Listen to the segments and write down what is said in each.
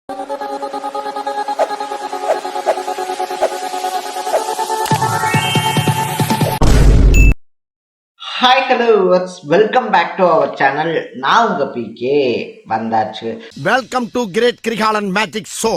Hi, hello, welcome back to our channel. நான் உங்க PK வந்தாச்சு. Welcome to Great Kirikalan Magic Show.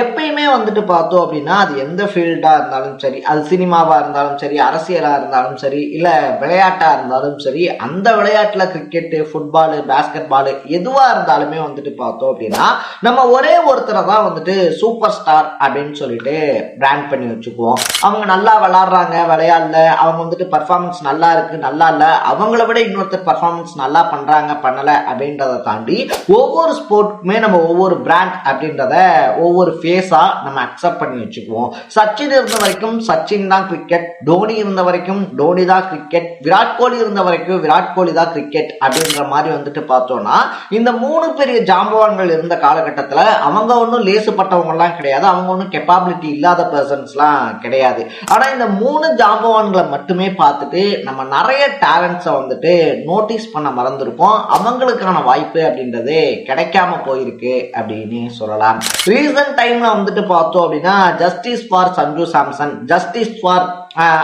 எப்பயுமே வந்துட்டு பார்த்தோம் அப்படின்னா அது எந்த ஃபீல்டா இருந்தாலும் சரி, அது சினிமாவா இருந்தாலும் சரி, அரசியலா இருந்தாலும் சரி, இல்ல விளையாட்டா இருந்தாலும் சரி, அந்த விளையாட்டுல கிரிக்கெட், ஃபுட்பால், பேஸ்கெட் பால் எதுவா இருந்தாலுமே வந்துட்டு பார்த்தோம் அப்படின்னா நம்ம ஒரே ஒருத்தரை தான் வந்துட்டு சூப்பர் ஸ்டார் அப்படின்னு சொல்லிட்டு பிராண்ட் பண்ணி வச்சுக்குவோம். அவங்க நல்லா விளையாடுறாங்க, விளையாடல, அவங்க வந்துட்டு பர்ஃபார்மன்ஸ் நல்லா இருக்கு, நல்லா இல்ல, அவங்கள விட இன்னொருத்தர் பர்ஃபார்மன்ஸ் நல்லா பண்றாங்க, பண்ணல அப்படின்றத தாண்டி ஒவ்வொரு ஸ்போர்ட்டுக்குமே நம்ம ஒவ்வொரு பிராண்ட் அப்படின்றத ஒவ்வொரு ஃபேஸா நம்ம அக்செப்ட் பண்ணி வச்சுக்குவோம். சச்சின் இருந்த வரைக்கும் சச்சின் தான் கிரிக்கெட், தோனி இருந்த வரைக்கும் தோனி தான் கிரிக்கெட், விராட் கோலி இருந்த வரைக்கும் விராட் கோலி தான் கிரிக்கெட் அப்படின்ற மாதிரி வந்துட்டு பார்த்தோம்னா இந்த மூணு பெரிய ஜாம்பவான்கள் இருந்த காலகட்டத்தில் அவங்க ஒன்றும் லேசுப்பட்டவங்கலாம் கிடையாது, அவங்க ஒன்றும் கெப்பாபிலிட்டி இல்லாத பர்சன்ஸ்லாம் கிடையாது. ஆனால் இந்த மூணு ஜாம்பவான்களை மட்டுமே பார்த்துட்டு நம்ம நிறைய டேலண்ட்ஸை வந்துட்டு நோட்டீஸ் பண்ண மறந்துருப்போம். அவங்களுக்கான வாய்ப்பு அப்படின்றது கிடைக்காம போயிருக்கு அப்படின்னு சொல்லலாம். ரீசன்ட் டைம்ல வந்துட்டு பார்த்தோம் அப்படின்னா justice for Sanju Samson, justice for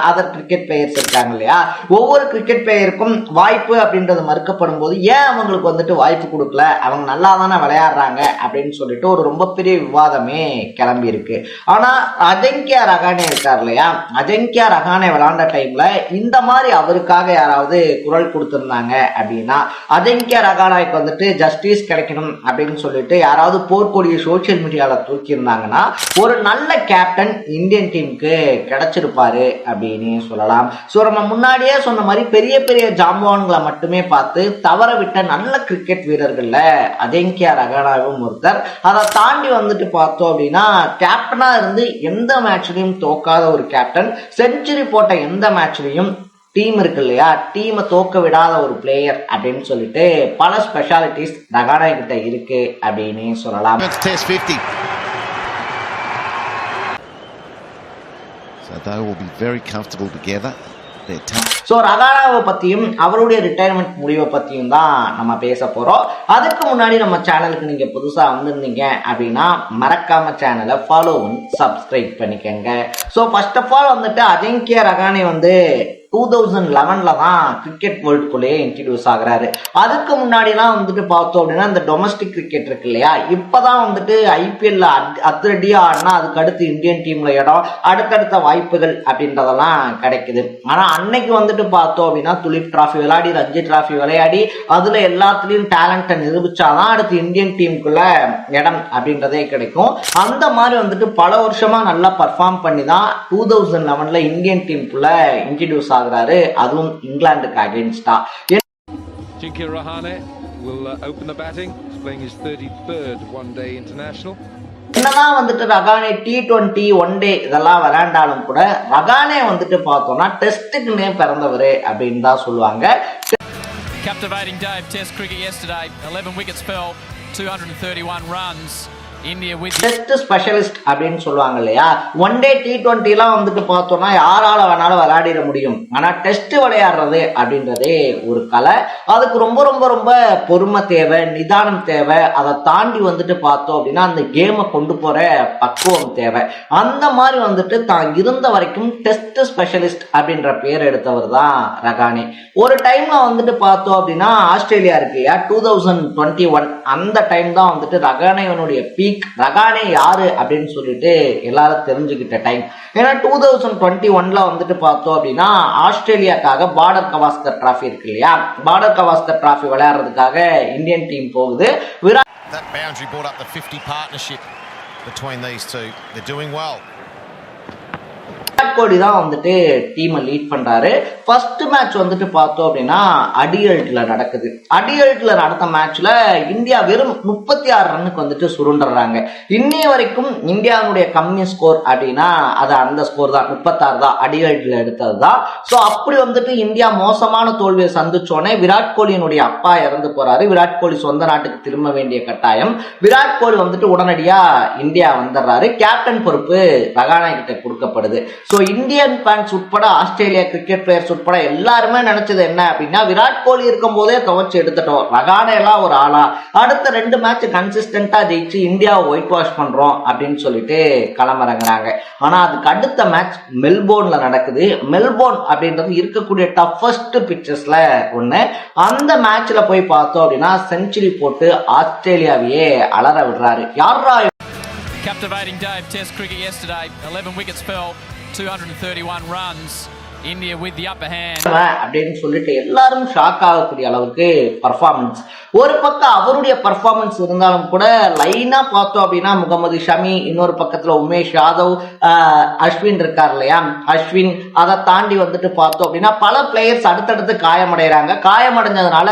other cricket players இருக்காங்க இல்லையா, ஒவ்வொரு கிரிக்கெட் பிளேயருக்கும் வாய்ப்பு அப்படின்றது மறுக்கப்படும் போது ஏன் அவங்களுக்கு வந்துட்டு வாய்ப்பு கொடுக்கல, அவங்க நல்லா தானே விளையாடுறாங்க அப்படின்னு சொல்லிட்டு ஒரு ரொம்ப பெரிய விவாதமே கிளம்பி இருக்கு. ஆனா அஜங்கியா ரஹானே இருக்கார் இல்லையா, அஜங்கியா ரஹானே விளையாண்ட டைம்ல இந்த மாதிரி அவருக்காக யாராவது குரல் கொடுத்திருந்தாங்க அப்படின்னா, அஜங்கியா ரஹானாக்கு வந்துட்டு ஜஸ்டிஸ் கிடைக்கணும் அப்படின்னு சொல்லிட்டு யாராவது போர்க்கொடியை சோசியல் மீடியால தூக்கி இருந்தாங்கன்னா ஒரு நல்ல கேப்டன் இந்தியன் டீமுக்கு கிடைச்சிருப்பாரு அப்படின்னு சொல்லலாம். சோ நம்ம முன்னாடியே சொன்ன மாதிரி பெரிய பெரிய ஜாம்பவான்களை மட்டுமே பார்த்து தவற விட்ட நல்ல கிரிக்கெட் வீரர்கள்ல அஜங்கியா ரஹானாவும் ஒருத்தர். அதை தாண்டி வந்துட்டு பார்த்தோம் அப்படின்னா கேப்டனா இருந்து எந்த மேட்ச்லயும் தோக்காத ஒரு கேப்டன், செஞ்சுரி போட்ட எந்த மேட்ச்லயும் டீம் இருக்கு இல்லையா, டீமை தோக்க விடாத ஒரு பிளேயர் அப்படின்னு சொல்லிட்டு பல ஸ்பெஷாலிட்டிஸ் ரஹானா கிட்ட இருக்கு அப்படின்னு சொல்லலாம். So they will be very comfortable together. So ரஹானாவை பற்றியும் அவருடைய ரிட்டையர்மெண்ட் முடிவை பற்றியும் தான் நம்ம பேச போகிறோம். அதுக்கு முன்னாடி நம்ம சேனலுக்கு நீங்கள் புதுசாக வந்திருந்தீங்க அப்படின்னா மறக்காம சேனலை ஃபாலோ பண்ணி சப்ஸ்கிரைப் பண்ணிக்கோங்க. ஸோ ஃபர்ஸ்ட் ஆஃப் ஆல் வந்துட்டு அஜங்கியா ரஹானே வந்து 2011 தான் கிரிக்கெட் வேர்ல்டுக்குள்ளேயே இன்ட்ரடியூஸ் ஆகுறாரு. அதுக்கு முன்னாடிலாம் வந்துட்டு பார்த்தோம் அப்படின்னா இந்த டொமஸ்டிக் கிரிக்கெட் இருக்கு இல்லையா, இப்பதான் வந்துட்டு ஐபிஎல்ல அதிரடியா ஆடினா அதுக்கு அடுத்து இந்தியன் டீம்ல இடம், அடுத்தடுத்த வாய்ப்புகள் அப்படின்றதெல்லாம் கிடைக்குது. ஆனா அன்னைக்கு வந்துட்டு பார்த்தோம் அப்படின்னா துலிப் டிராஃபி விளையாடி, ரஞ்சி டிராஃபி விளையாடி, அதுல எல்லாத்துலயும் டேலண்ட்டை நிரூபிச்சாதான் அடுத்து இந்தியன் டீமுக்குள்ள இடம் அப்படின்றதே கிடைக்கும். அந்த மாதிரி வந்துட்டு பல வருஷமா நல்லா பர்ஃபார்ம் பண்ணி தான் 2011 இந்தியன் டீமுக்குள்ள இன்ட்ரடியூஸ் ஆகுறாரு, அதுவும் இங்கிலாந்துக்கு அகைன்ஸ்டா. Ajinkya Rahane will open the batting. He's playing his 33rd one-day international. என்னதான் வந்துட்டு ரஹானே T20 ஒன் டே இதெல்லாம் விளையாண்டாலும் கூட ரஹானே வந்துட்டு பார்த்தோம்னா டெஸ்ட்டுக்குன்னே பிறந்தவர் அப்படின்னு தான் சொல்லுவாங்க. Captivating day of Test cricket yesterday. 11 wickets fell, 231 runs. Test specialist அப்படின்னு சொல்லுவாங்க இல்லையா, ஒன் டே T20 வந்துட்டு பார்த்தோம்னா யாரால வேணாலும் விளையாடிட முடியும். ஆனா டெஸ்ட் விளையாடுறது அப்படின்றதே ஒரு கலை, அதுக்கு ரொம்ப ரொம்ப ரொம்ப பொறுமை தேவை, நிதானம் தேவை. அதை தாண்டி வந்துட்டு பார்த்தோம் அப்படின்னா அந்த கேமை கொண்டு போற பக்குவம் தேவை. அந்த மாதிரி வந்துட்டு தான் இருந்த வரைக்கும் டெஸ்ட் ஸ்பெஷலிஸ்ட் அப்படின்ற பேர் எடுத்தவர் தான் ரஹானே. ஒரு டைம்ல வந்துட்டு பார்த்தோம் அப்படின்னா ஆஸ்திரேலியா இருக்கு இல்லையா, 2021 அந்த டைம் தான் வந்துட்டு ரஹானேவனுடைய பீக். ரஹானே யாரு அப்படின்னு சொல்லிட்டு எல்லாரும் தெரிஞ்சுக்கிட்ட டைம். ஏன்னா 2021 வந்துட்டு பார்த்தோம் அப்படின்னா ஆஸ்திரேலியாக்காக பார்டர் கவாஸ்கர் டிராஃபி இருக்கு இல்லையா, பார்டர் கவாஸ்கர் டிராஃபி விளையாடுறதுக்காக இந்தியன் டீம் போகுது. That boundary brought up the 50 partnership between these two. They're doing well. Virat Kohli தான் வந்துட்டு டீமை லீட் பண்றாரு. ஃபர்ஸ்ட் மேட்ச் வந்துட்டு பார்த்தோம் அப்படின்னா அடியல்ட்ல நடக்குது. அடியல்ட்ல நடந்த மேட்ச்ல இந்தியா வெறும் 36 ரன்னுக்கு வந்துட்டு சுருண்டுறாங்க. இன்னைய வரைக்கும் இந்தியாவுடைய கம்மி ஸ்கோர் அப்படின்னா அது அந்த ஸ்கோர் தான், 36 தான், அடியல்ட்ல எடுத்தது தான். ஸோ அப்படி வந்துட்டு இந்தியா மோசமான தோல்வியை சந்திச்சோடனே விராட் கோலியினுடைய அப்பா இறந்து போறாரு. விராட் கோலி சொந்த நாட்டுக்கு திரும்ப வேண்டிய கட்டாயம். விராட் கோலி வந்துட்டு உடனடியா இந்தியா வந்துடுறாரு. கேப்டன் பொறுப்பு ரஹானே கிட்ட கொடுக்கப்படுது. ஸோ இந்தியன் ஃபேன்ஸ் உட்பட ஆஸ்திரேலியா கிரிக்கெட் பிளேயர்ஸ் உட்பட எல்லாருமே நினைச்சது என்ன அப்படின்னா, விராட் கோலி இருக்கும் போதே துவச்சு எடுத்துட்டோம், ரகானே எல்லாம் ஒரு ஆளா, அடுத்த 2 மேட்ச் கன்சிஸ்டன்டா ஜெயிச்சு இந்தியாவை ஒயிட் வாஷ் பண்றோம் அப்படின்னு சொல்லிட்டு களமிறங்குறாங்க. ஆனா அதுக்கு அடுத்த மேட்ச் மெல்போர்ன்ல நடக்குது. மெல்போர்ன் அப்படின்றது இருக்கக்கூடிய டஃபஸ்ட் பிச்சஸ்ல ஒண்ணு. அந்த மேட்ச்ல போய் பார்த்தோம் அப்படின்னா செஞ்சுரி போட்டு ஆஸ்திரேலியாவையே அலற விடுறாரு. யாரா Captivating day of Test cricket yesterday. 11 wickets fell, 231 runs. India with the upper hand. அப்படின்னு சொல்லிட்டு எல்லாரும் ஷாக் ஆகக்கூடிய அளவுக்கு பர்ஃபார்மன்ஸ். ஒரு பக்கம் அவருடைய பர்ஃபார்மன்ஸ் இருந்தாலும் கூட லைனா பார்த்தோம் அப்படின்னா முகமது ஷமி, இன்னொரு பக்கத்துல உமேஷ் யாதவ், அஸ்வின் இருக்கார் இல்லையா, அஸ்வின், அதை தாண்டி வந்துட்டு பார்த்தோம் அப்படின்னா பல பிளேயர்ஸ் அடுத்தடுத்து காயமடைகிறாங்க. காயமடைஞ்சதுனால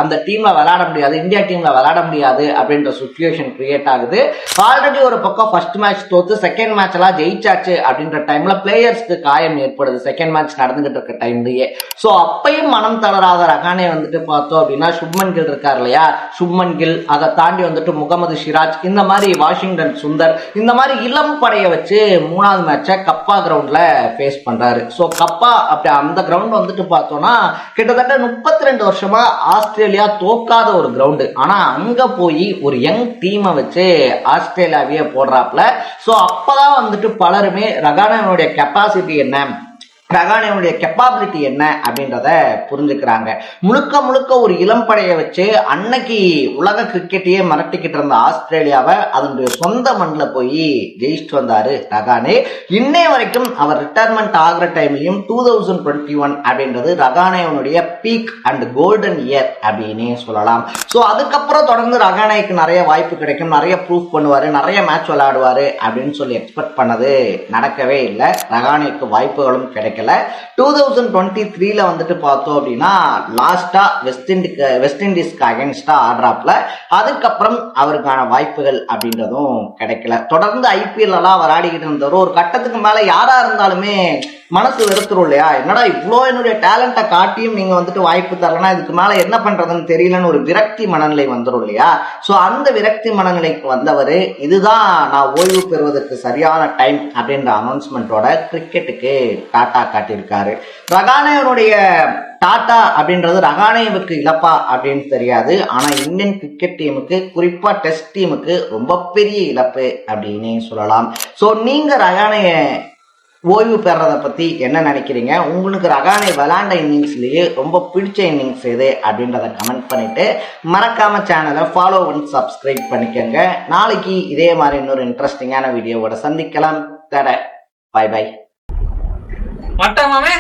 அந்த டீம்ல விளையாட முடியாது, இந்தியா டீம்ல விளையாட முடியாது அப்படின்ற சுச்சுவேஷன் கிரியேட் ஆகுது. ஆல்ரெடி ஒரு பக்கம் ஃபர்ஸ்ட் மேட்ச் தோத்து செகண்ட் மேட்ச் எல்லாம் ஜெயிச்சாச்சு அப்படின்ற டைம்ல பிளேயர்ஸ்க்கு காயம் ஏற்படுது செகண்ட் மேட்ச் நடந்துகிட்டு இருக்க டைம்லயே. சோ அப்பயும் மனம் தளராத ரகானே வந்துட்டு பார்த்தோம் அப்படின்னா சுப்மன் கில் இருக்கார் இல்லையா, சுப்மன் கில், அதை தாண்டி வந்துட்டு முகமது சிராஜ், இந்த மாதிரி வாஷிங்டன் சுந்தர், இந்த மாதிரி இளம் படையை வச்சு 3வது மேட்சை கப்பா கிரவுண்ட்ல ஃபேஸ் பண்றாரு. சோ கப்பா அப்படி அந்த கிரவுண்ட் வந்துட்டு பார்த்தோம்னா கிட்டத்தட்ட 32 வருஷமா ஆஸ்திரேலியா தோக்காத ஒரு கிரவுண்டு. ஆனா அங்க போய் ஒரு யங் டீமை வச்சு ஆஸ்திரேலியாவையே போடுறாப்ல. சோ அப்பதான் வந்துட்டு பலருமே ரகானேனுடைய கெப்பாசிட்டி என்ன, ரகானேனுடைய கெப்பாபிலிட்டி என்ன அப்படின்றத புரிஞ்சுக்கிறாங்க. முழுக்க முழுக்க ஒரு இளம்படையை வச்சு அன்னைக்கு உலக கிரிக்கெட்டையே மிரட்டிக்கிட்டு இருந்த ஆஸ்திரேலியாவை அதனுடைய சொந்த மண்ணில் போய் ஜெயிச்சுட்டு வந்தாரு ரகானே. இன்னைய வரைக்கும் அவர் ரிட்டையர்மெண்ட் ஆகிற டைம்லயும் 2021 அப்படின்றது ரகானேவனுடைய பீக் அண்ட் கோல்டன் இயர் அப்படின்னே சொல்லலாம். ஸோ அதுக்கப்புறம் தொடர்ந்து ரகானேக்கு நிறைய வாய்ப்பு கிடைக்கும், நிறைய ப்ரூஃப் பண்ணுவாரு, நிறைய மேட்ச் விளையாடுவாரு அப்படின்னு சொல்லி எக்ஸ்பெக்ட் பண்ணது நடக்கவே இல்லை. ரகானேக்கு வாய்ப்புகளும் கிடைக்கும். 2023ல வந்துட்டு பார்த்தோம் அப்படின்னா லாஸ்டா வெஸ்ட் இண்டீஸ்க்கு அகைன்ஸ்டா ஆடுறாப்ல. அதுக்கப்புறம் அவருக்கான வாய்ப்புகள் அப்படின்றதும் கிடைக்கல. தொடர்ந்து ஐபிஎல் எல்லாம் விளையாடிக்கிட்டு இருந்தவர் ஒரு கட்டத்துக்கு மேல யாரா இருந்தாலுமே மனசு வெறுத்துரும் இல்லையா, என்னடா இவ்வளோ என்னுடைய டேலண்ட்டை காட்டியும் நீங்க வந்துட்டு வாய்ப்பு தரலன்னா இதுக்கு மேல என்ன பண்றதுன்னு தெரியலன்னு ஒரு விரக்தி மனநிலை வந்துடும் இல்லையா. சோ அந்த விரக்தி மனநிலைக்கு வந்தவர் இதுதான் நான் ஓய்வு பெறுவதற்கு சரியான டைம் அப்படின்ற அனௌன்ஸ்மெண்டோட கிரிக்கெட்டுக்கு டாட்டா காட்டியிருக்காரு. ரகானேவனுடைய டாட்டா அப்படின்றது ரகானேவுக்கு இழப்பா அப்படின்னு தெரியாது, ஆனா இந்தியன் கிரிக்கெட் டீமுக்கு குறிப்பா டெஸ்ட் டீமுக்கு ரொம்ப பெரிய இழப்பு அப்படின்னு சொல்லலாம். சோ நீங்க ரகானே ஓய்வு பெறதை பத்தி என்ன நினைக்கிறீங்க? உங்களுக்கு ரகானே விளையாண்ட இன்னிங்ஸ்லயே ரொம்ப பிடிச்ச இன்னிங்ஸ் எது அப்படின்றத கமெண்ட் பண்ணிட்டு மறக்காம சேனலை ஃபாலோ பண்ணி சப்ஸ்கிரைப் பண்ணிக்கோங்க. நாளைக்கு இதே மாதிரி இன்னொரு இன்ட்ரெஸ்டிங்கான வீடியோவோட சந்திக்கலாம். Bye bye. மாட்டா மாமே